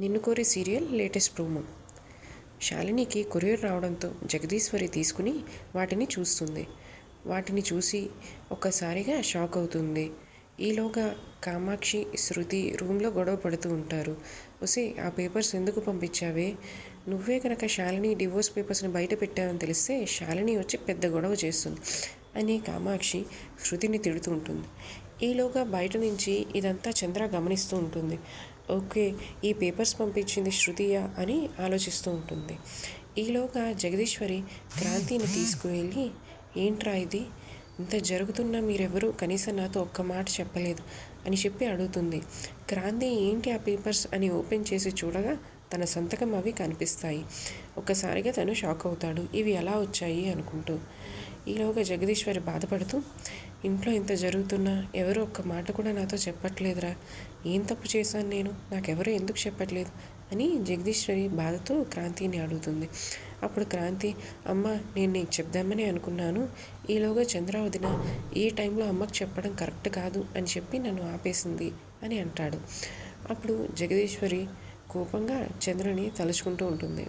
నిన్ను కోరి serial latest promo. శాలినికి courier రావడంతో జగదీశ్వరి తీసుకుని వాటిని చూస్తుంది. వాటిని చూసి ఒక్కసారిగా షాక్ అవుతుంది. ఈలోగా కామాక్షి, శృతి రూమ్లో గొడవ పడుతూ ఉంటారు. ఒసే, ఆ పేపర్స్ ఎందుకు పంపించావే? నువ్వే కనుక శాలిని డివోర్స్ పేపర్స్ని బయట పెట్టావని తెలిస్తే శాలిని వచ్చి పెద్ద గొడవ చేస్తుంది అని కామాక్షి శృతిని తిడుతూ ఉంటుంది. ఈలోగా బయట నుంచి ఇదంతా చంద్ర గమనిస్తూ ఉంటుంది. ఓకే, ఈ పేపర్స్ పంపించింది శృతియా అని ఆలోచిస్తూ ఉంటుంది. ఈలోగా జగదీశ్వరి క్రాంతిని తీసుకువెళ్ళి, ఏంట్రా ఇది, ఇంత జరుగుతున్నా మీరెవరూ కనీసం నాతో ఒక్క మాట చెప్పలేదు అని చెప్పి అడుగుతుంది. క్రాంతి ఏంటి ఆ పేపర్స్ అని ఓపెన్ చేసి చూడగా తన సంతకం అవి కనిపిస్తాయి. ఒక్కసారిగా తను షాక్ అవుతాడు, ఇవి ఎలా వచ్చాయి అనుకుంటూ. ఈలోగా జగదీశ్వరి బాధపడుతూ, ఇంట్లో ఇంత జరుగుతున్నా ఎవరో ఒక్క మాట కూడా నాతో చెప్పట్లేదురా, ఏం తప్పు చేశాను నేను, నాకెవరో ఎందుకు చెప్పట్లేదు అని జగదీశ్వరి బాధతో క్రాంతిని అడుగుతుంది. అప్పుడు క్రాంతి, అమ్మ నేను నీకు చెప్దామని అనుకున్నాను, ఈలోగా చంద్ర వదిన ఈ టైంలో అమ్మకు చెప్పడం కరెక్ట్ కాదు అని చెప్పి నన్ను ఆపేసింది అని అంటాడు. అప్పుడు జగదీశ్వరి కోపంగా చంద్రని తలుచుకుంటూ ఉంటుంది.